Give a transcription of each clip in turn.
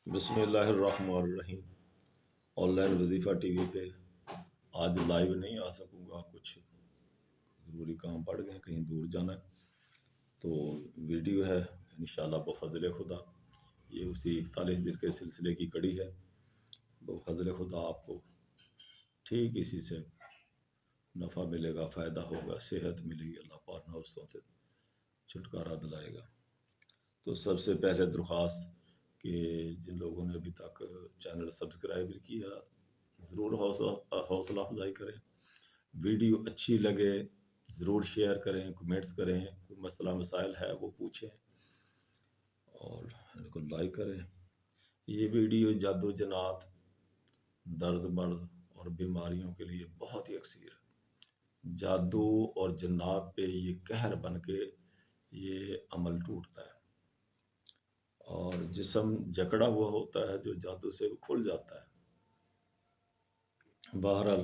بسم اللہ الرحمن الرحیم۔ آن لائن وظیفہ ٹی وی پہ آج لائیو نہیں آ سکوں گا، کچھ ضروری کام پڑ گئے، کہیں دور جانا ہے، تو ویڈیو ہے انشاءاللہ بفضل خدا، یہ اسی 41 دن کے سلسلے کی کڑی ہے۔ بفضل خدا آپ کو ٹھیک اسی سے نفع ملے گا، فائدہ ہوگا، صحت ملے گی، اللہ پاک نوستوں سے چھٹکارا دلائے گا۔ تو سب سے پہلے درخواست کہ جن لوگوں نے ابھی تک چینل سبسکرائب نہیں کیا ضرور حوصلہ افزائی کریں، ویڈیو اچھی لگے ضرور شیئر کریں، کمنٹس کریں، کوئی مسئلہ مسائل ہے وہ پوچھیں اور ان کو لائک کریں۔ یہ ویڈیو جادو جنات، درد مرد اور بیماریوں کے لیے بہت ہی اکثیر ہے۔ جادو اور جنات پہ یہ قہر بن کے یہ عمل ٹوٹتا ہے، اور جسم جکڑا ہوا ہوتا ہے جو جادو سے کھل جاتا ہے۔ بہرحال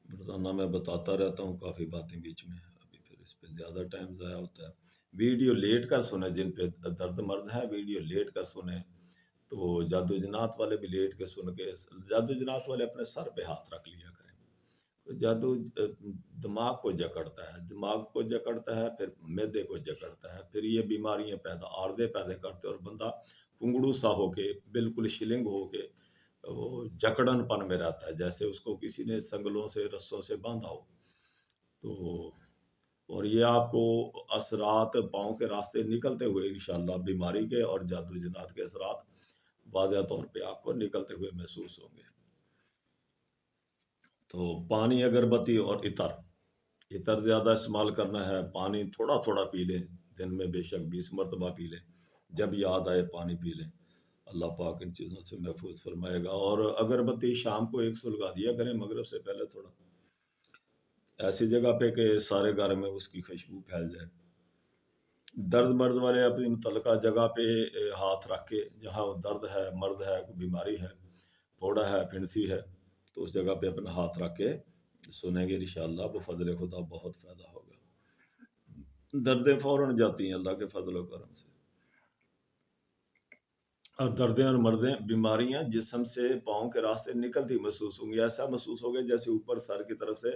روزانہ میں بتاتا رہتا ہوں کافی باتیں بیچ میں، ابھی پھر اس پہ زیادہ ٹائم ضائع ہوتا ہے۔ ویڈیو لیٹ کر سنیں، جن پہ درد مرد ہے ویڈیو لیٹ کر سنیں، تو جادو جنات والے بھی لیٹ کے سن کے، جادو جنات والے اپنے سر پہ ہاتھ رکھ لیا کریں۔ جادو دماغ کو جکڑتا ہے، دماغ کو جکڑتا ہے، پھر معدے کو جکڑتا ہے، پھر یہ بیماریاں عارضے پیدا کرتے ہیں، اور بندہ پنگڑو سا ہو کے، بالکل شلنگ ہو کے وہ جکڑن پن میں رہتا ہے، جیسے اس کو کسی نے سنگلوں سے رسوں سے باندھا ہو۔ تو اور یہ آپ کو اثرات پاؤں کے راستے نکلتے ہوئے انشاءاللہ بیماری کے اور جادو جنات کے اثرات واضح طور پہ آپ کو نکلتے ہوئے محسوس ہوں گے۔ تو پانی، اگربتی اور عطر زیادہ استعمال کرنا ہے، پانی تھوڑا تھوڑا پی لیں، دن میں بے شک 20 مرتبہ پی لیں، جب یاد آئے پانی پی لیں، اللہ پاک ان چیزوں سے محفوظ فرمائے گا۔ اور اگربتی شام کو ایک سلگا دیا کریں مغرب سے پہلے، تھوڑا ایسی جگہ پہ کہ سارے گھر میں اس کی خوشبو پھیل جائے۔ درد مرد والے اپنی متعلقہ جگہ پہ ہاتھ رکھ کے، جہاں درد ہے، مرد ہے، کوئی بیماری ہے، پھوڑا ہے، پھنسی ہے، تو اس جگہ پہ اپنا ہاتھ رکھ کے سنیں گے انشاءاللہ بفضل خدا بہت فائدہ ہوگا۔ دردیں فوراً جاتی ہیں اللہ کے فضل و کرم سے۔ اور دردیں اور مردیں بیماریاں جسم سے پاؤں کے راستے نکلتی محسوس ہوں گی، ایسا محسوس ہوگا جیسے اوپر سر کی طرف سے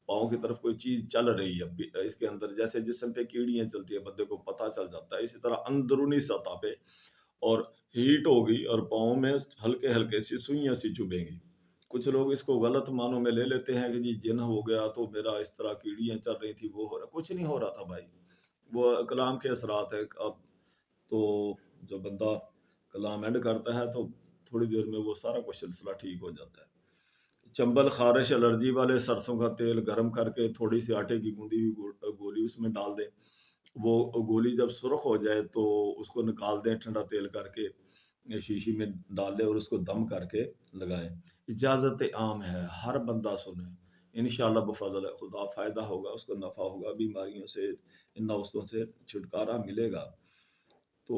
پاؤں کی طرف کوئی چیز چل رہی ہے، اس کے اندر جیسے جسم پہ کیڑیاں چلتی ہیں بندے کو پتہ چل جاتا ہے، اسی طرح اندرونی سطح پہ اور ہیٹ ہوگی اور پاؤں میں ہلکے ہلکے سی سوئیاں سی چبھیں گی۔ کچھ لوگ اس کو غلط معنوں میں لے لیتے ہیں کہ جی جن ہو گیا تو میرا اس طرح کیڑیاں چل رہی تھی، وہ ہو رہا، کچھ نہیں ہو رہا تھا بھائی، وہ کلام کے اثرات ہے۔ اب تو جو بندہ کلام اینڈ کرتا ہے تو تھوڑی دیر میں وہ سارا کچھ سلسلہ ٹھیک ہو جاتا ہے۔ چنبل، خارش، الرجی والے سرسوں کا تیل گرم کر کے تھوڑی سی آٹے کی گوندی ہوئی گولی اس میں ڈال دیں، وہ گولی جب سرخ ہو جائے تو اس کو نکال دیں، ٹھنڈا تیل کر کے شیشی میں ڈال دیں اور اس کو دم کر کے لگائیں۔ اجازت عام ہے، ہر بندہ سنیں، انشاءاللہ بفضل خدا فائدہ ہوگا، اس کو نفع ہوگا، بیماریوں سے، ان نوستوں سے چھٹکارا ملے گا۔ تو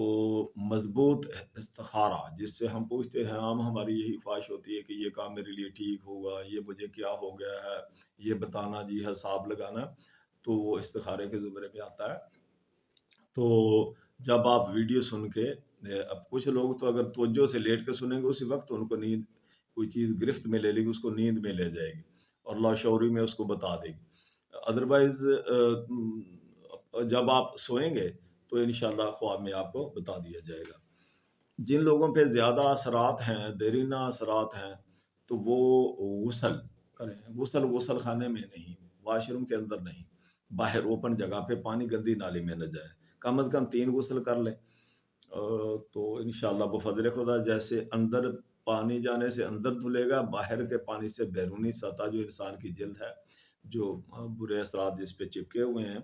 مضبوط استخارہ جس سے ہم پوچھتے ہیں، عام ہماری یہی خواہش ہوتی ہے کہ یہ کام میرے لیے ٹھیک ہوگا، یہ مجھے کیا ہو گیا ہے، یہ بتانا جی، حساب لگانا، تو وہ استخارے کے زمرے میں آتا ہے۔ تو جب آپ ویڈیو سن کے، اب کچھ لوگ تو اگر توجہ سے لیٹ کے سنیں گے اسی وقت ان کو نیند، کوئی چیز گرفت میں لے لے گی، اس کو نیند میں لے جائے گی اور لاشعوری میں اس کو بتا دے گی۔ ادروائز جب آپ سوئیں گے تو انشاءاللہ خواب میں آپ کو بتا دیا جائے گا۔ جن لوگوں پہ زیادہ اثرات ہیں، دیرینہ اثرات ہیں، تو وہ غسل کریں، غسل خانے میں نہیں، واش روم کے اندر نہیں، باہر اوپن جگہ پہ، پانی گندی نالی میں نہ جائے، کم از کم 3 غسل کر لیں۔ تو انشاءاللہ بفضل خدا جیسے اندر پانی جانے سے اندر دھلے گا، باہر کے پانی سے بیرونی سطح جو انسان کی جلد ہے، جو برے اثرات جس پہ چپکے ہوئے ہیں،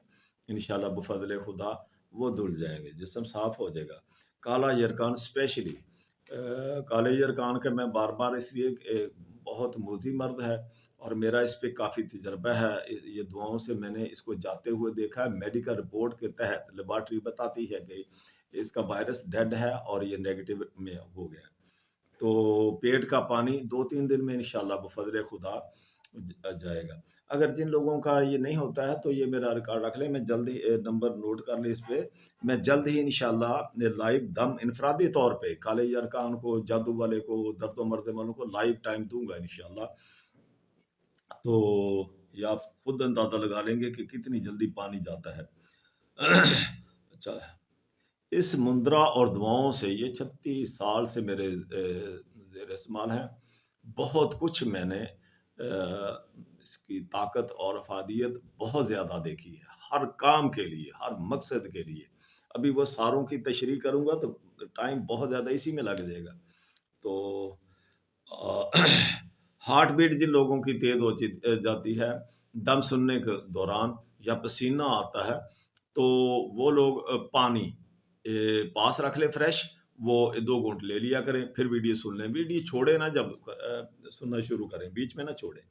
انشاءاللہ بفضل خدا وہ دھل جائیں گے، جسم صاف ہو جائے گا۔ کالا یرکان اسپیشلی، کالے یرکان کے میں بار بار اس لیے بہت موذی مرض ہے اور میرا اس پہ کافی تجربہ ہے، یہ دعاؤں سے میں نے اس کو جاتے ہوئے دیکھا ہے۔ میڈیکل رپورٹ کے تحت لیبارٹری بتاتی ہے کہ اس کا وائرس ڈیڈ ہے اور یہ نیگیٹو میں ہو گیا۔ تو پیٹ کا پانی 2-3 دن میں انشاءاللہ بفضل خدا جائے گا۔ اگر جن لوگوں کا یہ نہیں ہوتا ہے تو یہ میرا ریکارڈ رکھ لیں، میں جلد ہی نمبر نوٹ کر لیں اس پہ، میں جلد ہی انشاءاللہ لائیو دم انفرادی طور پہ کالج ارکان کو، جادو والے کو، درد و مرد والوں کو لائیو ٹائم دوں گا انشاءاللہ۔ تو یہ آپ خود اندازہ لگا لیں گے کہ کتنی جلدی پانی جاتا ہے۔ اچھا، اس مندرا اور دعاؤں سے یہ 36 سال سے میرے زیر استعمال ہے، بہت کچھ میں نے اس کی طاقت اور افادیت بہت زیادہ دیکھی ہے، ہر کام کے لیے، ہر مقصد کے لیے۔ ابھی وہ ساروں کی تشریح کروں گا تو ٹائم بہت زیادہ اسی میں لگ جائے گا۔ تو ہارٹ بیٹ جن لوگوں کی تیز ہو جاتی ہے دم سننے کے دوران یا پسینہ آتا ہے، تو وہ لوگ پانی پاس رکھ لیں فریش، وہ 2 گھونٹ لے لیا کریں، پھر ویڈیو سن لیں، ویڈیو چھوڑے نہ، جب سننا شروع کریں بیچ میں نہ چھوڑیں۔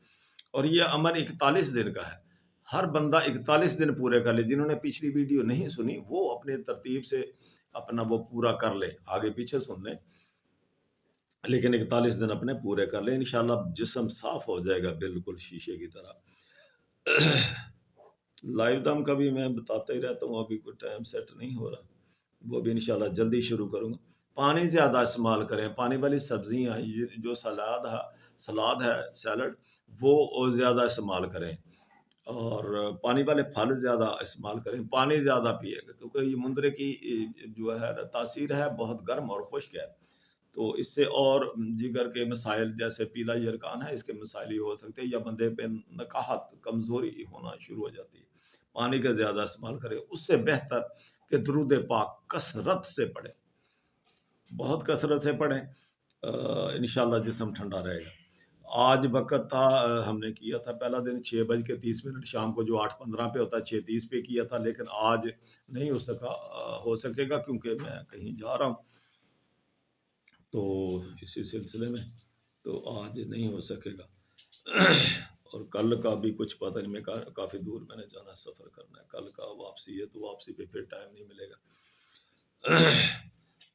اور یہ عمل 41 دن کا ہے، ہر بندہ 41 دن پورے کر لے۔ جنہوں نے پچھلی ویڈیو نہیں سنی وہ اپنے ترتیب سے اپنا وہ پورا کر لے، آگے پیچھے سن لیں، لیکن 41 دن اپنے پورے کر لیں، انشاءاللہ جسم صاف ہو جائے گا بالکل شیشے کی طرح۔ لائیو دم کا بھی میں بتاتا ہی رہتا ہوں، ابھی کوئی ٹائم سیٹ نہیں ہو رہا، وہ بھی انشاءاللہ جلدی شروع کروں گا۔ پانی زیادہ استعمال کریں، پانی والی سبزیاں جو سلاد ہے، سیلڈ، وہ زیادہ استعمال کریں، اور پانی والے پھل زیادہ استعمال کریں، پانی زیادہ پیے گا، کیونکہ یہ مندرے کی جو ہے تاثیر ہے بہت گرم اور خشک ہے، تو اس سے اور جگر کے مسائل جیسے پیلا یرکان ہے، اس کے مسائل یہ ہو سکتے ہیں، یا بندے پہ نکاحت کمزوری ہونا شروع ہو جاتی ہے۔ پانی کا زیادہ استعمال کریں، اس سے بہتر کہ درود پاک کثرت سے پڑھیں، بہت کثرت سے پڑھیں، انشاءاللہ جسم ٹھنڈا رہے گا۔ آج وقت تھا، ہم نے کیا تھا پہلا دن 6:30، شام کو جو 8:15 پہ ہوتا ہے 6:30 پہ کیا تھا، لیکن آج نہیں ہو سکے گا کیونکہ میں کہیں جا رہا ہوں، تو اسی سلسلے میں تو آج نہیں ہو سکے گا۔ اور کل کا بھی کچھ پتہ نہیں، میں کافی دور میں نے جانا، سفر کرنا ہے، کل کا واپسی ہے، تو واپسی پہ پھر ٹائم نہیں ملے گا۔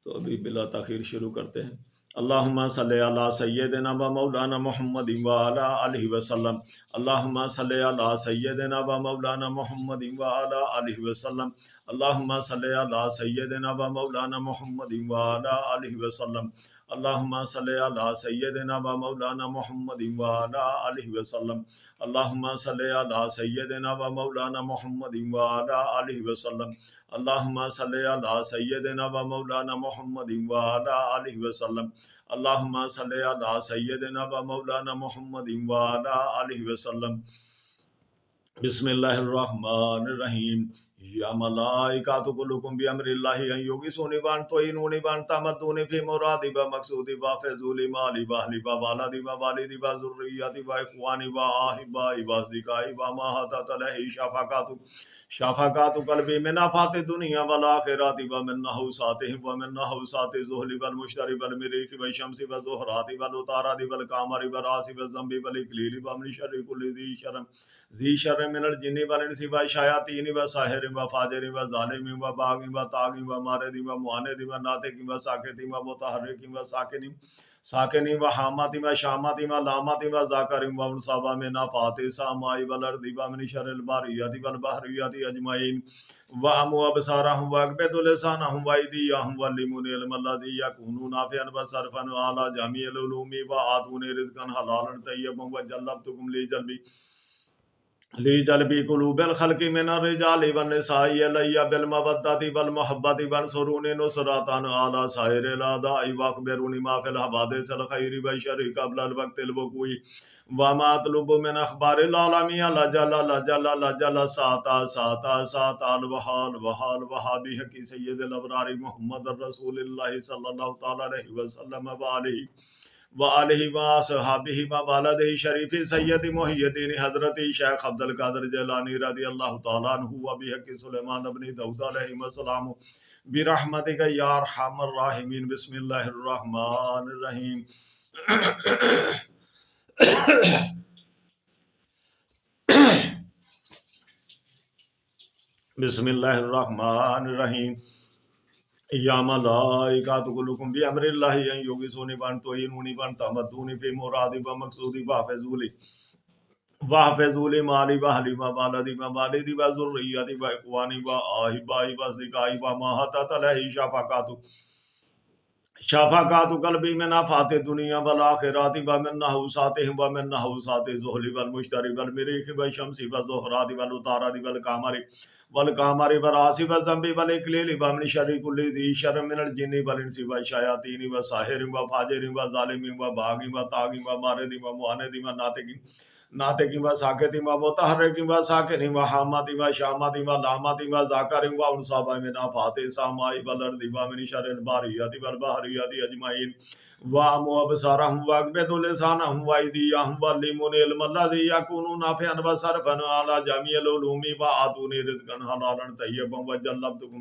تو ابھی بلا تاخیر شروع کرتے ہیں۔ اللہم صلی علی سیدنا و مولانا محمد و علی آلہ وسلم، اللہم صلی علی سیدنا و مولانا محمد و علی آلہ وسلم، اللہم صلی علی سیدنا و مولانا محمد و علی آلہ وسلم، اللہم صلی علی سیدنا و مولانا محمد و علی آلہ وسلم، اللہم صلی علی سیدنا و مولانا محمد و علی آلہ وسلم، اللہم صلی علی سیدنا و مولانا محمد و علی آلہ وسلم، اللہم صلی علی سیدنا و مولانا محمد و علی آلہ وسلم۔ بسم اللہ الرحمن الرحیم۔ یا ملائکۃ کلکم بامر اللہ ان یغیثونی وانطعینونی وانتمدونی فی مرادی و مقصودی وافضولی مالی واہلی و والدی و والدی و ذریتی و اخوانی و احبائی و اصدقائی و ما حطت علیہ شفقات قلبی من آفات الدنیا والآخرات و من نحوساتہم و من نحوسات الزحل والمشتری والمریخ والشمس والزہرات والعطارد والقمر والراس والذنب والاکلیل ومن شر کل ذی شر من الجن والانس والشیاطین وساحر وفاجر وظالم وباغ وطاغ ومارد ومعاند وناطق وساکت ومتحرک ساکن وحامت وشامت ولامت وذاکر وانثی ومن آفات السماء والارض ومن شر البریۃ والبحریۃ اجمعین وأعموا أبصارهم وأغمضوا لسانهم وأيديهم وعلموني العلم الذي يكون نافعا وصرفا على جميع العلوم وآتوني رزقا حلالا طيبا وجلبتكم لجلب قلوب الخلق من الرجال والنساء إلي بالمودة والمحبة وانصروني نصرة على سائر الأعداء وأخبروني ما في الحوادث الخير والشر قبل الوقت الوقوع وما أطلب من أخبار العالمين لجل ساعة الوحال بحق سيد الأبرار محمد رسول الله صلى الله تعالى عليه وسلم وآلہ وصحبہ ووالدہ شریف سید محی الدین حضرت شیخ عبد القادر جیلانی رضی اللہ تعالیٰ عنہ وبحق سلیمان بن داؤد علیہ السلام برحمتک یا ارحم الراحمین۔ بسم اللہ الرحمن الرحیم۔ بسم اللہ الرحمن الرحیم۔ یا ملائکۃ کلکم بامر اللہ ان یغیثونی وانطعینونی وانتمدونی فی مرادی و مقصودی وافضولی واحفظوا لي مالي واهلي وولدي ووالدي وذريتي واخواني واحبائي واصدقائي وما حطت عليه شفقات قلبي من آفات الدنيا والآخرات ومن نحوساتهم ومن نحوسات الزهل والمشتري والمريخ والشمس والزهرات والعطارد والقمر والقمر والراس والذنب والإكليل ومن شر كل ذي شر من الجن والإنس والشياطين والساحر وفاجر وظالم وباغ وطاغ ومارد ومعاند وناطق ناطق وساكت ومتحرك وساكن وحامات وشامات ولامات وذاكر وانثى ومن آفات السماء والأرض ومن شر الباريات والبحريات أجمعين وأمو أبصارهم وأغمض لسانهم وأيديهم وعلموني العلم الذي يكون نافعا وصرفا على جميع العلوم وآتوني رزقا حلالا طيبا وجلبتكم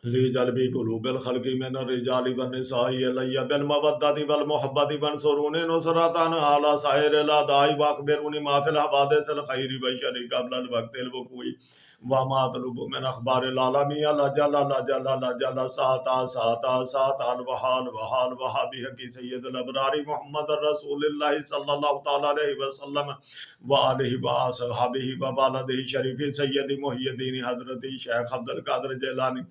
لجلب قلوب الخلق من الرجال والنساء إلي بالمودة والمحبة وانصروني نصرة على سائر الأعداء وأخبروني ما في الحوادث الخير والشر قبل الوقت الوقوع وما أطلب من أخبار العالمين لا جل ساتا الوحال وحبيك سيد الأبرار محمد رسول الله صلى الله تعالى عليه وسلم وآله وصحبه وبلده شريف سيد محي الدين حضرت شیخ عبد القادر جیلانی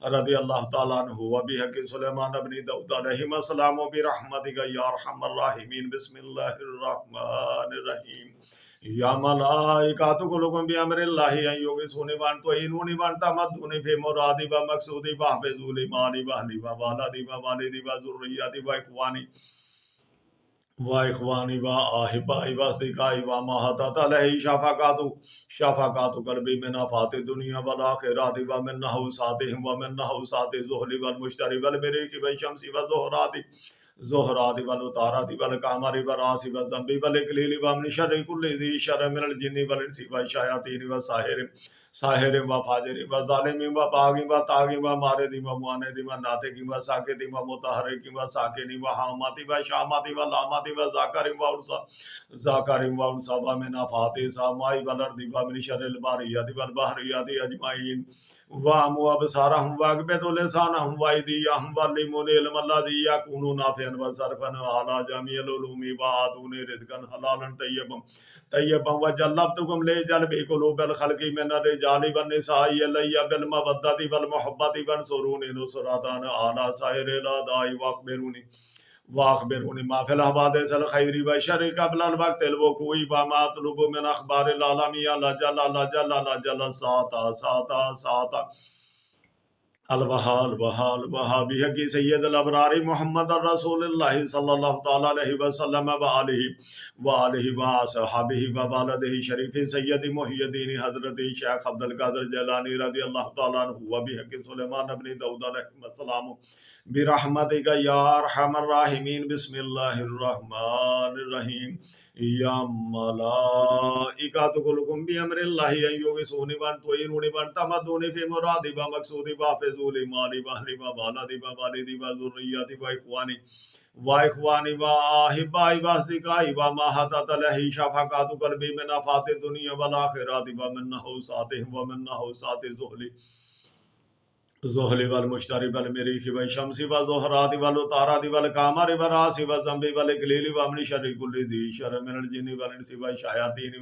رضی اللہ تعالیٰ عنہ وبحق سلیمان بن داؤد علیہ السلام برحمتک یا ارحم الراحمین بسم اللہ الرحمن الرحیم یا ملائکۃ بأمر اللہ ان یغیثونی وانتعینونی وانتمدونی فی مرادی ومقصودی واحفظوا لی مالی واہلی وولدی ووالدی وذریتی واخوانی واحبائی واصدقائی وما حطت علیہ شفقات قلبی من آفات الدنیا والآخرات ومن نحوساتهم ومن نحوسات الزحل والمشتری والمریخ والشمس والزهرات والعطارد والقمر والراس والذنب والإكليل ومن شر كل ذي شر من الجن والإنس والشياطين ساحر وفاجر وظالم وباغ وطاغ ومارد ومعاند وناطق وساكت ومتحرك وساكن وحامات وشامات ولامات وذاكر وانثى ومن آفات السماء والأرض ومن شر الباريات والبحريات أجمعين وأمو أبصارهم وأغمض لسانهم وأيديهم وعلموني العلم الذي يكون نافعا وصرفا على جميع العلوم وآتوني رزقا حلالا طيبا وجلبتكم لجلب قلوب الخلق من الرجال والنساء إلي بالمودة والمحبة وانصروني نصرة على سائر الأعداء واخبروني ما في الحوادث الخير والشر قبل الوقت الوقوع وما اطلب من اخبار العالمين لا جل ساتا الوحال بحق سید الابرار محمد رسول اللہ صلی اللہ تعالی علیہ وسلم وآلہ وصحبہ وولدہ شریف سید محی الدین حضرت شیخ عبد القادر جیلانی رضی اللہ تعالی عنہ وبحق سلیمان بن داؤد علیہ السلام برحمتک یا ارحم الراحمین بسم اللہ الرحمن الرحیم یا ملائکۃ بأمر اللہ ان یغیثونی وانتعینونی وانتمدونی فی مرادی ومقصودی واحفظوا لی مالی واہلی وولدی ووالدی وذریتی واخوانی واحبائی واصدقائی وما حطت علیہ شفقات قلبی من آفات الدنیا والآخرات ومن نحوساتهم ومن نحوسات الزحل والمشتری والمریخ والشمس والزهرات والعطارد والقمر والراس والذنب والإكليل ومن شر كل ذي شر من الجن والإنس والشياطين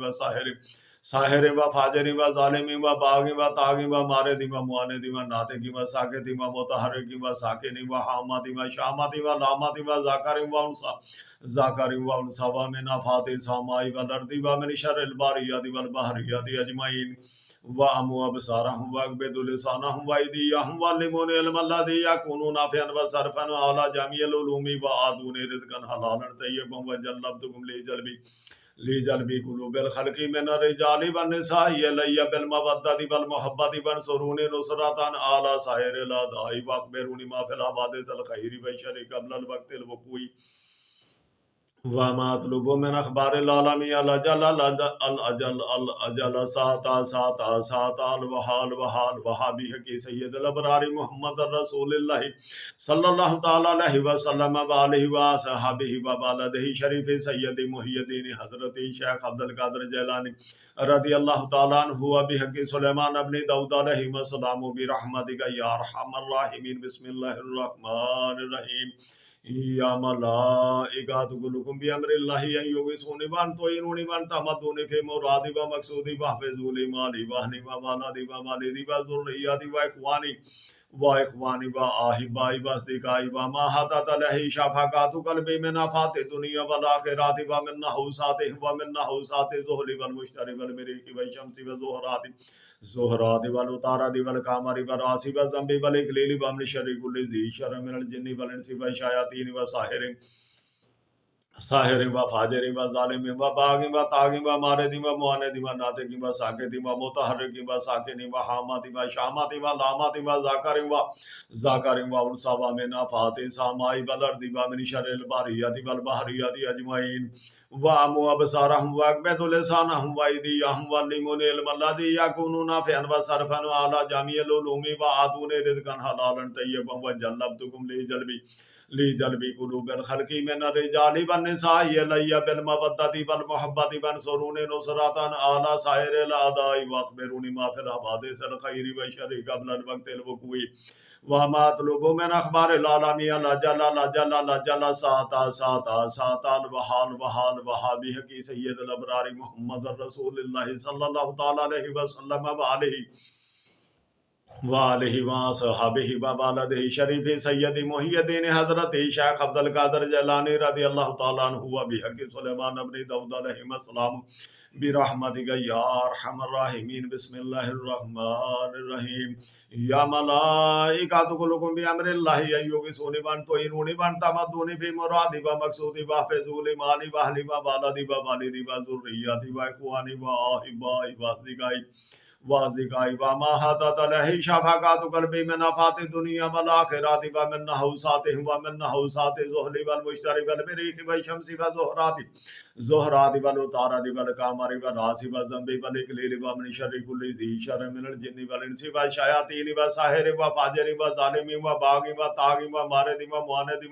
ساحر وفاجر وظالم وباغ وطاغ ومارد ومعاند وناطق وساكت ومتحرك وساكن وحامات وشامات ولامات وذاكر وانثى ومن آفات السماء والأرض ومن شر الباريات والبحريات أجمعين وأمو أبصارهم وأغمض لسانهم وأيديهم وعلموني العلم الذي يكون نافعا وصرفا على جميع العلوم وآتوني رزقا حلالا طيبا وجلبتكم لجلب قلوب الخلق من الرجال والنساء إلي بالمودة والمحبة وانصروني نصرة على سائر الأعداء وأخبروني ما في الحوادث الخير والشر قبل الوقت الوقوع وما اطلب من اخبار العالمين الاجل ساتا الوحال وحبيك سيد الابرار محمد رسول الله صلى الله تعالى عليه وسلم وآله وصحبه وبلده شريف سيد محي الدين حضرت شیخ عبد القادر جیلانی رضی اللہ تعالیٰ عنہ وبحق سلیمان بن داؤد علیہ السلام برحمتک یا ارحم الراحمین بسم اللہ الرحمن الرحیم یا ملائکۃ کلکم بامر اللہ ان یغیثونی وانطیرونی وانتمدونی فی مرادی و مقصودی واحفظوا مالی واہلی و ولدی و والدی و ذریتی و اخوانی و آحبائی و اصدقائی و ما حطت علیہ شفقات قلبی من آفات دنیا والآخرات و من نحوسات الزحل والمشتری والمریخ والشمس والزہرات زہرات والعطارد والقمر والراس والذنب والاقلیل ومن شر کل ذی شر من الجن والانس والشیاطین ساحر و فاجر و ظالم و باغ و طاغ و مارد و معاند و ناطق و ساکت و متحرک و ساکن و حامات و شامات و لامات و ذاکر و انثى و من آفات السماء والارض و من شر البریات والبحریات اجمعین وامو ابصارهم واقبض لسانهم وايديهم واللمون علم الذي يكون نافعا وصرفا على جميع العلوم وآتون رزقا حلالا طيبا وجلبتكم لجلب قلوب الخلق من الرجال والنساء إلي بالمودة والمحبة وانصروني نصرة على سائر الأعداء واخبروني ما في الحوادث الخير والشر قبل الوقت الوقوع وما اطلب من اخبار العالمین لجل ساتا الوحال وحابی حقی سید الابرار محمد رسول اللہ صلی اللہ تعالی علیہ وسلم وآلہ وصحبہ وبالدہ شریف سید محی الدین حضرت شیخ عبد القادر جیلانی رضی اللہ تعالی عنہ وبحق سلیمان بن داؤد علیہ السلام برحمتک یا ارحم الراحمین بسم اللہ الرحمن الرحیم یا ملائکۃ کلکم بامر اللہ ان یغیثونی وانطیرونی وانتمدونی فی مرادی و مقصودی واحفظوا مالی واہلی و ولدی و والدی و ذریتی و اخوانی و آحبائی و اصدقائی وما حطت علیہ شفقات قلبی من آفات الدنیا والآخرات ومن نحوسات الزحل والمشتری والمریخ والشمس والزہرات والعطارد والقمر والراس والذنب والاقلیل ومن شر کل ذی شر من الجن والانس والشیاطین وساحر وفاجر وظالم وباغ وطاغ ومارد ومعاند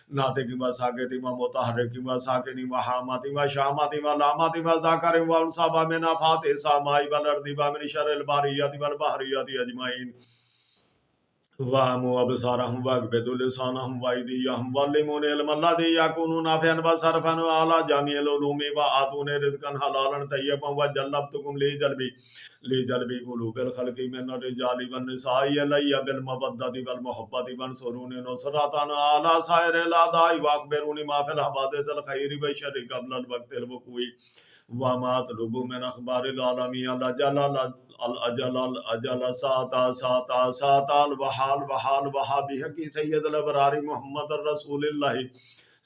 ناطق و ساکت و متحرک و ساکن و حامات و شامات و لامات و ذاکر و انثى و من آفات السماء والارض و من شر البریات والبحریات اجمعین وامو ابصارهم واقبضوا لسانهم وايديهم واللمون علم الذي يكون نافعا وصرفا على جميع العلوم وآتون رزقا حلالا طيبا وجلبتكم لجلب قلوب الخلق من الرجال والنساء إلي بالمودة والمحبة وانصروني نصرة على سائر الأعداء واخبروني ما في الحوادث الخير والشر قبل الوقت الوقوع وما اطلب من اخبار العالمین الاجل ساتا الوحال وحابی حقی سید الابرار محمد رسول اللہ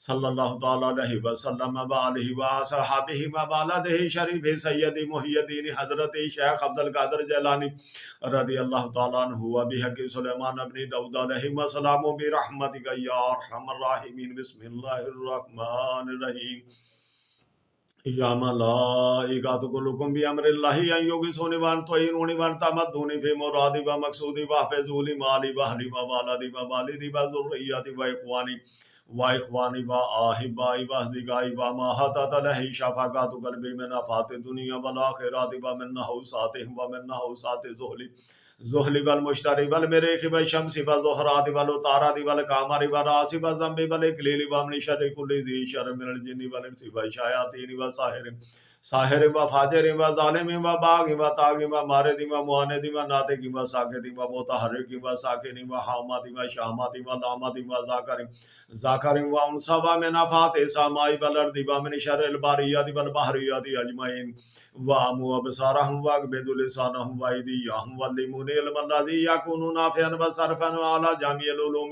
صلی اللہ تعالی علیہ وسلم وآلہ وصحبہ وبالدہ شریف سید محی الدین حضرت شیخ عبد القادر جیلانی رضی اللہ تعالی عنہ وبحق سلیمان بن داؤد علیہ السلام برحمتک یا ارحم الراحمین بسم اللہ الرحمن الرحیم یا ملائکۃ کلکم بامر اللہ ان یغیثونی وانطیرونی وانتمدونی فی مرادی و مقصودی واحفظوا مالی واہلی و ولدی و والدی و ذریتی و اخوانی و آحبائی و اصدقائی و ما حطت علیہ شفقات قلبی من آفات الدنیا والآخرات و من نحوسات الزحل والمشتری والمریخ والشمس والزہرات والعطارد والقمر والراس والذنب والاقلیل ومن شر کل ذی شر من الجن والانس والشیاطین ساحر و فاجر و ظالم و باغ و طاغ و مارد و معاند و ناطق و ساکت و متحرک و ساکن و حامات و شامات و لامات و ذاکر و انثى و من آفات السماء والارض و من شر البریات والبحریات اجمعین وامو ابصارهم واقبضوا لسانهم وايديهم واللمون علم الذي يكون نافعا وصرفا على جميع العلوم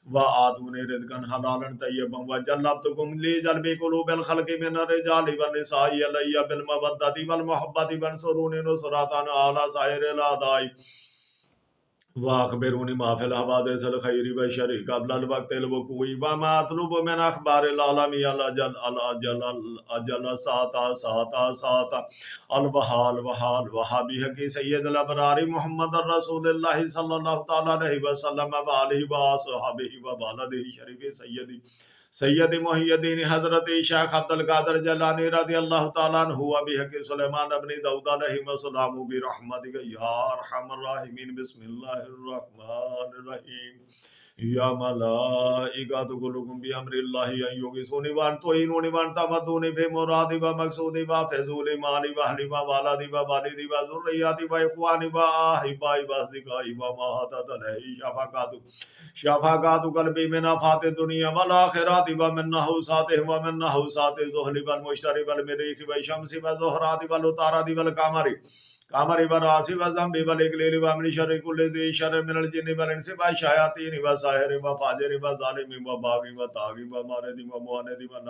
وآتون رزقا حلالا طيبا وجلبتكم لجلب قلوب الخلق من الرجال والنساء إلي بالمودة والمحبة وانصروني نصرة على سائر الأعداء واخبرونی ما فی الحوادث الخیر والشر قبل الوقت الوقوع وما اطلب من اخبار العالمین الاجل ساتا الوحال وحابی حقی سید الابرار محمد رسول اللہ صلی اللہ تعالی علیہ وسلم وآلہ وصحبہ وبالدہ شریف سید محی الدین حضرت شیخ عبد القادر جیلانی رضی اللہ تعالی عنہ وبحق سلیمان بن داؤد علیہ السلام برحمتک یا ارحم الراحمین بسم اللہ الرحمن الرحیم یا ملائکۃ کلکم بامر اللہ ان یغیثونی وانطعینونی وانتمدونی فی مرادی و مقصودی و فضول مالی و اہلی و والدی و والدی و ذریاتی و اخوانی و احبائی و اصدقائی و ما حدث علیہ شفاقات قلبی من آفات الدنیا والآخرات و من نحوساتهم و من نحوسات الزحل والمشتری والمریخ والشمس والزهرات والعطارد والقمر کامری براسی وزم بی بل اکلیل و امن شر کل ذی شر من الجن والانس و الشیاطین و ساحر و فاجر و ظالم و باغی و طاغی و مارد و معاند و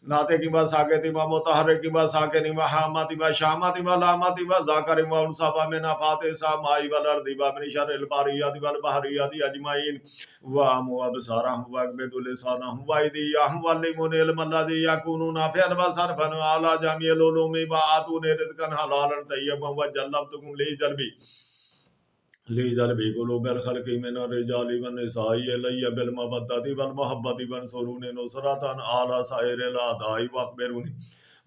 ناطق و ساکت و متحرک و ساکن و حامت و شامت و لامت و ذاکر و انثى و من آفات السماء والارض و من شر الباریات والبحریات اجمعین و ابصارهم و اقبض لسانهم و ایدیهم واللمون علم الذي يكون نافعا وصرفا على جميع العلوم وآتوني رزقا حلالا طيبا وجلبتكم لجلبي قلوب الخلق من الرجال والنساء إلي بالمودة والمحبة وانصروني نصرة على سائر الأعداء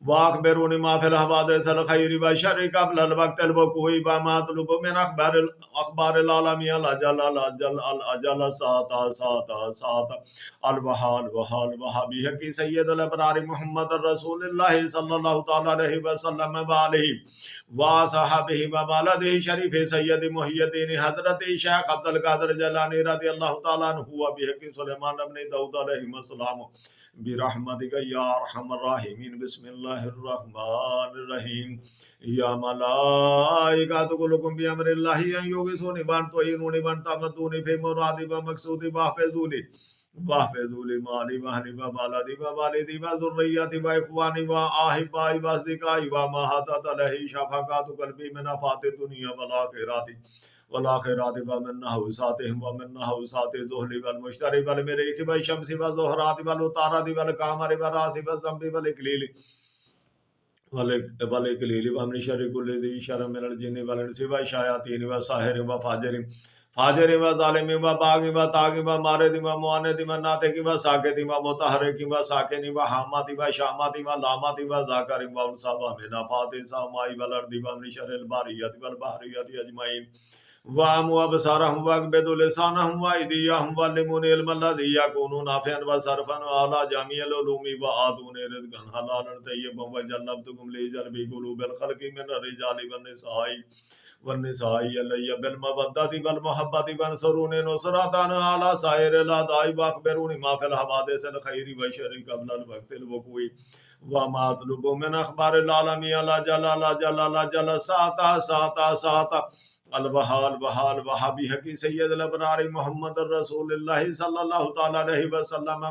واخبروني ما في الحوادث الخير والشر قبل الوقت الوقوع وما اطلب من اخبار العالمين الاجل ساعة الوحال وحبیہ کی سید الابرار محمد رسول اللہ صلی اللہ تعالی علیہ وسلم وآلہ وصحبہ وبلدہ شریف سید محی الدین حضرت شیخ عبد القادر جیلانی رضی اللہ تعالی عنہ وبحق سلیمان ابن داؤد علیہ السلام برحمتک یا ارحم الراحمین بسم اللہ الرحمن الرحیم یا ملائکۃ کلکم بامر اللہ ان یغیثونی وانطعینونی وانتمدونی فی مرادی و مقصودی واحفظونی مالی و اہلی و والدی و والدی و ذریتی و اخوانی و احبائی و اصدقائی و ما حدث علیہ شفاقات قلبی من آفات الدنیا والآخرات ومن نحوساتهم ومن نحوسات الزحل والمشتری والمریخ والشمس والزهرات والعطارد والقمر والراس والذنب والإكليل ومن شر كل ذي شر من الجن والإنس والشياطين والساحر فاجر وظالم وباغ وطاغ ومارد ومعاند وناطق وساكت ومتحرك وساكن وحامات وشامات ولامات وذاكر وانثى ومن آفات السماء والأرض ومن شر الباريات والبحريات أجمعين وَأَمُوا أَبْصَارَهُمْ وَأَقْبِضُوا لِسَانَهُمْ وَأَيْدِيَهُمْ وَعَلِّمُونِي الْعِلْمَ الَّذِي يَكُونُ نَافِعًا وَصَرْفًا عَلَى جَمِيعِ الْعُلُومِ وَآتُونِي رِزْقًا حَلَالًا طَيِّبًا وَجَنَّبْتُكُمْ لِجَلْبِ قُلُوبِ الْخَلْقِ مِنَ الرِّجَالِ والنساء إلي بالمودة والمحبة وانصروني نصرة على سائر الأعداء وأخبروني ما في الحوادث الخير والشر قبل الوقت الوقوع وما أطلب من أخبار العالمين الأجل ساعة الوحال وحبیہ کی سید الابرار محمد رسول اللہ صلی اللہ تعالی علیہ وسلم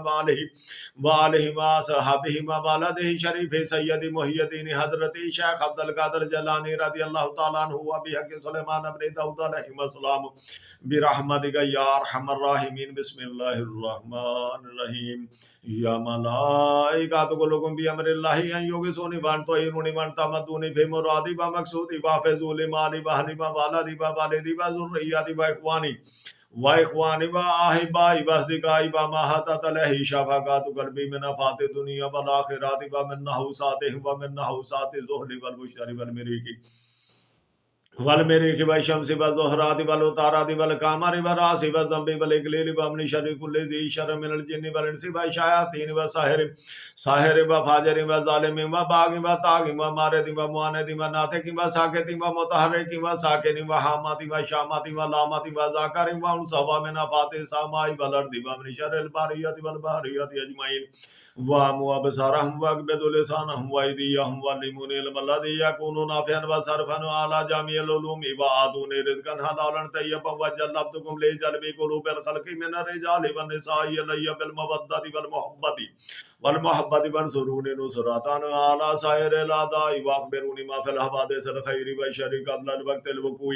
وآلہ وصحبہ وبلدہ شریف سید محی الدین حضرت شیخ عبد القادر جیلانی رضی اللہ تعالی عنہ وبحق سلیمان ابن داؤد علیہ السلام برحمتک یا ارحم الراحمین بسم اللہ الرحمن الرحیم یا ملائکۃ کلکم بامر اللہ ان یغیثونی وانطعینونی وانتمدونی فی مرادی و مقصودی واحفظوا مالی و اہلی و والدی و والدی و ذریتی و اخوانی و احبائی و اصدقائی و ما حدث علیہ شفاقات قلبی من آفات الدنیا والآخرات و من نحوساتهم و من نحوسات الزحل والمشتری والمریخ والشمس والزهرات والعطارد والقمر والراس والذنب والإكليل ومن شر كل ذي شر من الجن والإنس والشياطين والساحر وفاجر وظالم وباغ وطاغ ومارد ومعاند وناطق وساكت ومتحرك وساكن وحامات وشامات ولامات وذاكر وانثى ومن آفات السماء والأرض ومن شر الباريات والبحريات أجمعين وَأَمُوا أَبْصَارَهُمْ وَأَقْبِضُوا لِسَانَهُمْ وَأَيْدِيَهُمْ وَعَلِّمُونِي الْعِلْمَ الَّذِي يَكُونُ نَافِعًا وَصَرْفًا عَلَى جَمِيعِ الْعُلُومِ وَآتُونِي رِزْقًا حَلَالًا طَيِّبًا وَجَنَّبْتُكُمْ لِجَلْبِ قُلُوبِ الْخَلْقِ مِنَ الرِّجَالِ وَالنِّسَاءِ إِلَيَّ بِالْمَوَدَّةِ وَالْمُحَبَّةِ وَانصُرُونِي نُصْرَةً عَلَى سَائِرِ الْأَعْدَاءِ وَأَخْبِرُونِي مَا فِي الْحَوَادِثِ الْخَيْرِ وَالشَّرِّ قبل الوقت الوقوع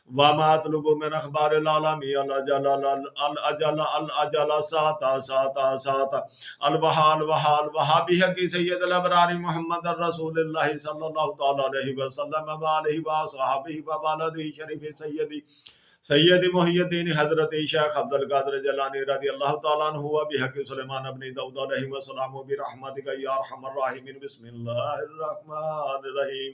وما اطلب من اخبار العالمين الاجل ساعة الوحال وحبیہ کی سید الابرار محمد رسول اللہ صلی اللہ تعالی علیہ وسلم وآلہ وصحبہ وبلدہ شریف سید محی الدین حضرت شیخ عبد القادر جیلانی رضی اللہ تعالی عنہ وبحق سلیمان ابن داؤد علیہ السلام برحمتک یا ارحم الراحمین بسم اللہ الرحمن الرحیم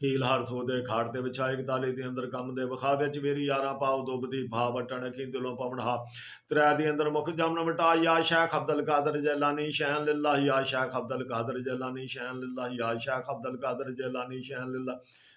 ਕੀਲ ਹਰ ਸੋਦੇ ਖਾੜ ਤੇ ਵਿਛਾਏ 41 ਦੇ ਅੰਦਰ ਕੰਮ ਦੇ ਵਿਖਾ ਵਿੱਚ ਮੇਰੀ ਯਾਰਾਂ ਪਾਓ ਦੁਬਦੀ ਭਾ ਵਟਣ ਅਖੀ ਦਿਲੋਂ ਪਵਨਹਾ ਤ੍ਰੈ ਦੇ ਅੰਦਰ ਮੁਖ ਜਮਨ ਵਟਾ ਯਾ ਸ਼ੇਖ ਅਬਦੁਲ ਕਾਦਰ ਜੈਲਾਨੀ ਸ਼ੈਨ ਲਿਲ੍ਲਾਹ ਯਾ ਸ਼ੇਖ ਅਬਦੁਲ ਕਾਦਰ ਜੈਲਾਨੀ ਸ਼ੈਨ ਲਿਲ੍ਲਾਹ ਯਾ ਸ਼ੇਖ ਅਬਦੁਲ ਕਾਦਰ ਜੈਲਾਨੀ ਸ਼ੈਨ ਲਿਲ੍ਲਾਹ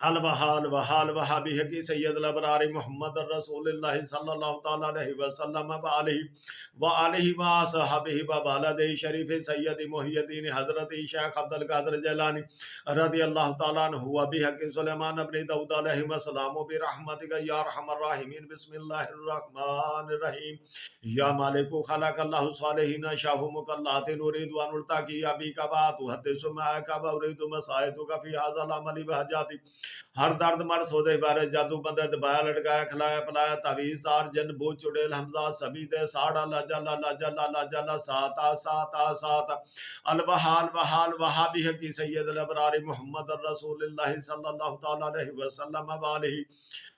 الوحال وحال وحابی کی سید الابرار محمد رسول اللہ صلی اللہ تعالی علیہ وسلم وآلہ وصحبہ وبالد شریف سید محی الدین حضرت شیخ عبد القادر جیلانی رضی اللہ تعالی عنہ وبحق سلیمان ابن داؤد علیہ السلام برحمتک یا ارحم الراحمین بسم اللہ الرحمن الرحیم یا مالک خلق اللہ صالحین شاہ مکلات نريد ان التقي بك واتحدث معك واريد مساعدتك في هذا العمل بحاجاتي ہر درد مر سودے بارے جادو بندے دبایا لٹکایا کھلایا پلایا تعویذ تار جن بوجھ چڑیل حمزہ سبھی دے ساڑا لا جلا ساتا ساتا ساتا البحال وحال وحابی کی سید الابرار محمد رسول اللہ صلی اللہ تعالی علیہ وسلم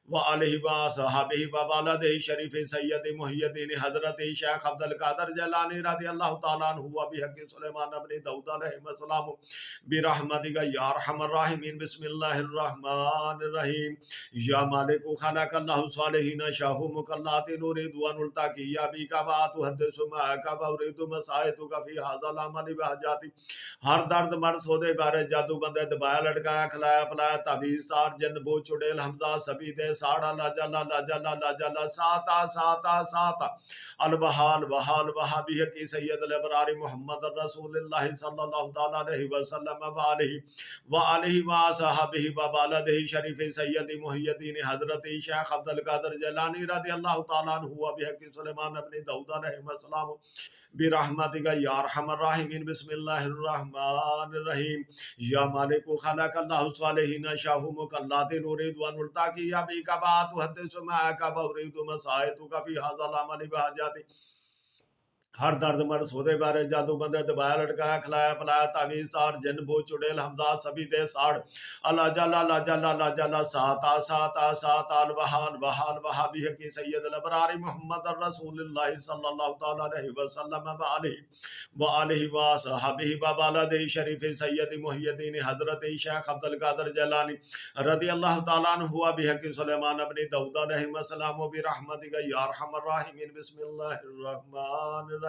وآلہ وصحبہ وبالد شریف سید محی الدین حضرت شیخ عبد القادر جیلانی رضی اللہ تعالی عنہ وبحق سلیمان ابن داؤد علیہ السلام برحمتک یا ارحم الراحمین بسم اللہ الرحمن الرحیم یا مالک خلق اللہ صالحین شاہ مکلات نريد ان التقي بك واتحدث معك واريد مساعدتك في هذا العمل بحاجاتي ہر درد مر سودے بارے جادو بندے دبایا لٹکایا کھلایا پلایا تعویذ تار جن بوجھ چڑیل حمزہ سبھی دے ساڑا لا جلا ساتا ساتا ساتا البحال وحال وحابی کی سید الابرار محمد رسول اللہ صلی اللہ تعالی علیہ وسلم وآلہ وصحبہ وبالد شریف سید محی الدین حضرت شیخ عبد القادر جیلانی رضی اللہ تعالی عنہ وبحق سلیمان ابن داؤد علیہ السلام برحمتک یا ارحم الراحمین بسم اللہ الرحمن الرحیم یا مالک خلق اللہ صالحین شاہ مکلات نريد ان التقي بك واتحدث معك واريد مساعدتك في هذا العمل بحاجاتي ہر درد مر سودے بارے جادو بندے دبایا لٹکایا کھلایا پلایا تعویذ تار جن بوجھ چڑیل حمزہ سبھی دے ساڑ لا جلا ساتا ساتا ساتا الوحال وحال وحابی کی سید الابرار محمد رسول اللہ صلی اللہ تعالی علیہ وسلم وآلہ وصحبہ وبالد شریف سید محی الدین حضرت شیخ عبد القادر جیلانی رضی اللہ تعالی عنہ وبحق سلیمان ابن داؤد علیہ السلام برحمتک یا ارحم الراحمین بسم اللہ الرحمن الرحیم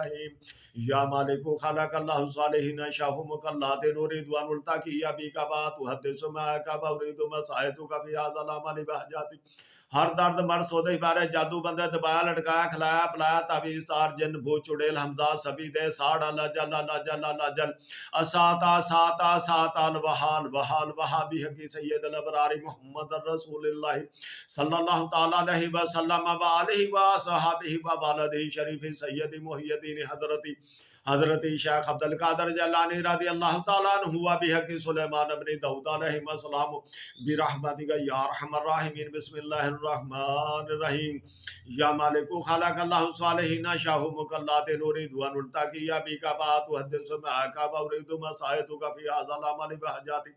یا مالک خلق اللہ صالحین شاہ مکلات نريد ان التقي بك واتحدث معك واريد مساعدتك في هذا العمل بحاجاتي ہر درد مر سودے بارے جادو بندے دبایا لٹکایا کھلایا پلایا تعویذ تار جن بوجھ چڑیل حمزہ سبھی دے ساڑا لا جل ساتا ساتا ساتا الوحال وحال وحابی کی سید الابرار محمد رسول اللہ صلی اللہ تعالی علیہ وسلم وآلہ وصحبہ وبالد شریف سید محی الدین حضرت شیخ عبد القادر جیلانی رضی اللہ تعالی عنہ وبحق سلیمان ابن داؤد علیہ السلام برحمتک یا ارحم الراحمین بسم اللہ الرحمن الرحیم یا مالک خلق اللہ صالحین شاہ مکلات نريد ان التقي بك واتحدث معك واريد مساعدتك في هذا العمل بحاجاتي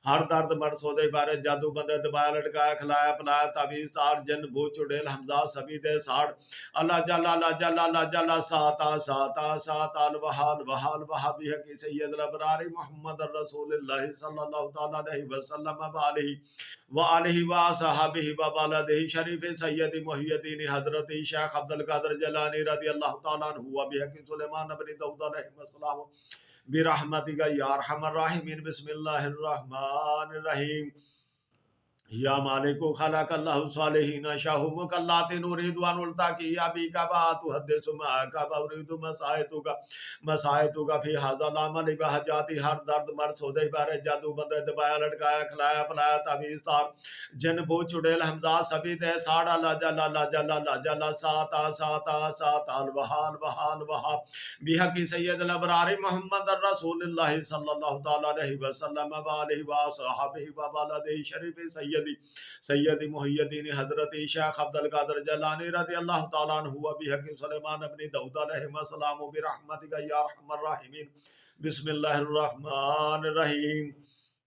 ہر درد مر سودے بارے جادو بندے دبایا لٹکایا کھلایا پلایا تعویذ تار جن بوجھ چڑیل حمزہ سبھی دے ساڑ لا جلا ساتا ساتا ساتا الوحال وحال وحابی کی سید الابرار محمد رسول اللہ صلی اللہ تعالی علیہ وسلم وآلہ وصحبہ وبالد شریف سید محی الدین حضرت شیخ عبد القادر جیلانی رضی اللہ تعالی عنہ وبحق سلیمان ابن داؤد علیہ السلام برحمتک یا ارحم الراحمین بسم اللہ الرحمن الرحیم یا مالک خلق اللہ صالحین شاہ مکلات نريد ان التقي بك واتحدث معك واريد مساعدتك في هذا العمل بحاجاتي ہر درد مر سودے بارے جادو بندے دبایا لٹکایا کھلایا پلایا تعویذ تار جن بوجھ چڑیل حمزہ سبھی دے ساڑا لا جلا ساتا ساتا ساتا الوحال وحال وحاب بحق سید الابرار محمد رسول اللہ صلی اللہ تعالی علیہ وسلم وآلہ وصحبہ وبالد شریف سید محی الدین حضرت شیخ عبد القادر جیلانی رضی اللہ تعالی عنہ وبحق سلیمان ابن داؤد علیہ السلام برحمتک یا ارحم الراحمین بسم اللہ الرحمن الرحیم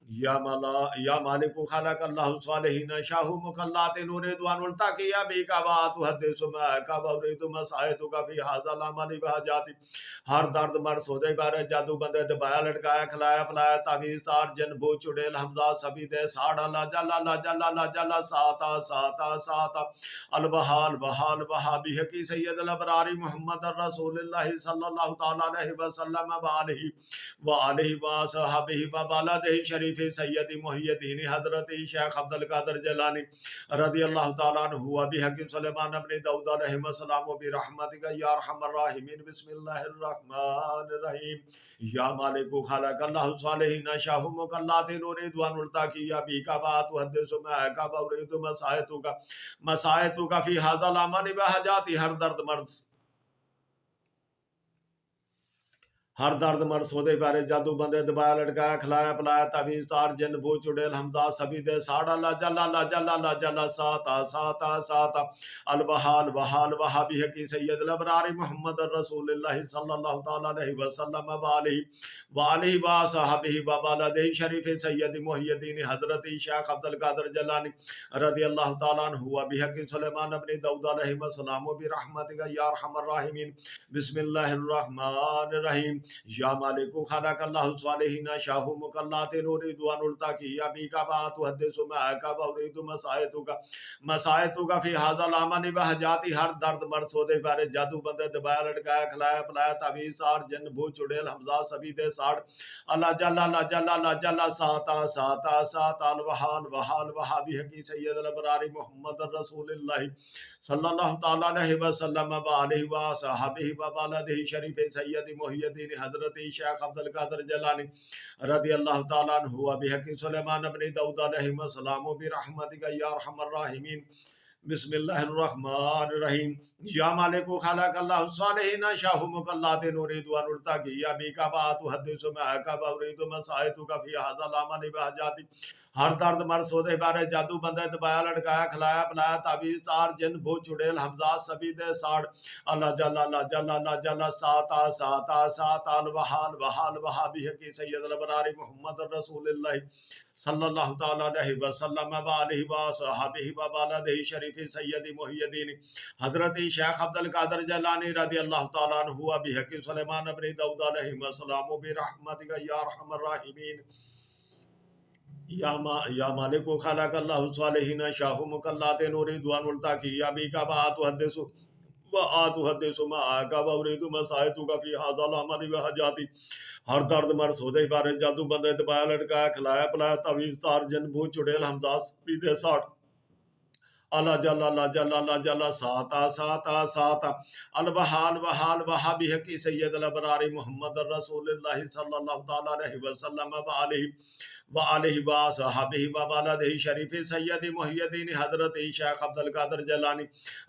یا مالک خلق اللہ صالحین شاہ مکلات نريد ان التقي بك واتحدث معك واريد مساعدتك في هذا العمل بحاجاتي ہر درد مر سودے بارے جادو بندے دبایا لٹکایا کھلایا پلایا تعویذ تار جن بوجھ چڑیل حمزہ سبھی دے ساڑا لا جلا ساتا ساتا ساتا الوحال وحال وحابی کی سید الابرار محمد رسول اللہ صلی اللہ تعالی علیہ وسلم وآلہ وصحبہ وبالد شریف شریف سید محی الدین حضرت شیخ عبد القادر جیلانی رضی اللہ تعالیٰ عنہ و بحق سلیمان ابن داؤد علیہ السلام و برحمتک یا ارحم الراحمین بسم اللہ الرحمن الرحیم یا مالک خلق اللہ صالحین شاہ مکلات ردوان التاکی یا بی کا بات حدث میں کا بورید مسائتو کا فی حاضر الامن بحجاتی ہر درد مرد سودے پیارے جادو بندے دبایا لٹکایا کھلایا پلایا تعویذ تار جن بھوت چڑیل حمزہ سبھی دے ساڑا لا جلا لا جلا لا جلا ساتا ساتا ساتا البحال بحال وحابی حقی سید الابرار محمد رسول اللہ صلی اللہ تعالی علیہ وسلم وآلہ وصحبہ وبالدہ شریف سید محی الدین حضرت شیخ عبد القادر جیلانی رضی اللہ تعالی عنہ وبحق سلیمان ابن داؤد علیہ السلام برحمتک یا ارحم الراحمین بسم اللہ الرحمن الرحیم یا مالک خلق اللہ صالحین شاہ مکلات ردوان التاکی یا بی کا بات حدث میں کا بورید مسائتو کا فی حاضر الامن بحجاتی ہر درد مرد سودے پیارے جادو بندے دبایا لٹکایا کھلایا پلایا تعویذ تار جن بھوت چڑیل حمزہ سبھی دے ساڑ اللہ جلا لا جلا لا جلا ساتا ساتا ساتا الوحال وحال وحابی حقی سید الابرار محمد رسول اللہ صلی اللہ تعالی علیہ وسلم وآلہ وصحبہ وبالدہ شریف سید محی الدین حضرت شیخ عبد القادر جیلانی رضی اللہ تعالی عنہ وبحق سلیمان ابن داؤد علیہ السلام برحمتک یا ارحم الراحمین بسم اللہ الرحمن الرحیم یا مالک خلق اللہ صالحین شاہ مکلات ردوان التاکی یا بی کا بات حدث میں کا بورید مسائتو کا فی حاضر الامن بحجاتی ہر درد مرد سودے پیارے جادو بندے دبایا لٹکایا کھلایا پلایا تعویذ تار جن بھوت چڑیل حمزہ سبھی دے ساڑ اللہ جلا لا جلا لا جلا ساتا ساتا ساتا الوحال وحال وحابی حقی سید الابرار محمد رسول اللہ صلی اللہ تعالی علیہ وسلم وآلہ وصحبہ وبالدہ شریف سید محی الدین حضرت شیخ عبد القادر جیلانی رضی اللہ تعالی عنہ بحق سلیمان ابن داؤد علیہ السلام برحمتک یا ارحم الراحمین یا مالک خلق اللہ صالحین شاہ مکلات ردوان التاکی یا بی کا بات حدث حدث ما کا بورید مسائتو کا فی حاضر الامن بحجاتی ہر درد مرد سودے پیارے جادو بندے دبایا لٹکایا کھلایا پلایا تعویذ تار جن بھوت چڑیل حمزہ سبھی دے ساڑ اللہ جلا لا جلا لا جلا ساتا ساتا ساتا البحال وحال وحابی حقی سید الابرار محمد رسول اللہ صلی اللہ تعالی علیہ وسلم وآلہ وصحبہ وبالدہ شریف سید محی الدین حضرت شیخ عبد القادر جیلانی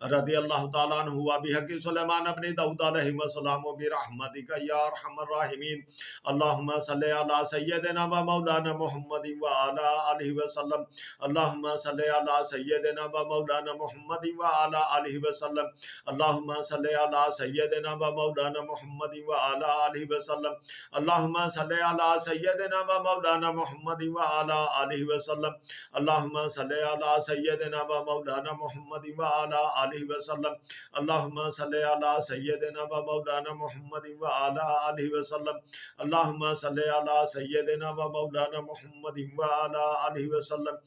رضی اللہ تعالیٰ عنہ وبحق سلیمان ابن داؤد علیہ السلام برحمتک یا ارحم الراحمین اللہم صلی علی سیدنا و مولانا محمد وعلی آلہ وسلم اللہم صلی علی سیدنا و مولانا محمد وعلی آلہ وسلم اللہم صلی علی سیدنا و مولانا محمد وعلی آلہ وسلم اللہم صلی علی سیدنا و مولانا محمد وعلى آلہ وسلم اللہم صلی علی سیدنا و مولانا محمد وعلى آلہ وسلم اللہم صلی علی سیدنا و مولانا محمد وعلى آلہ وسلم اللہم صلی علی سیدنا و مولانا محمد وعلى آلہ وسلم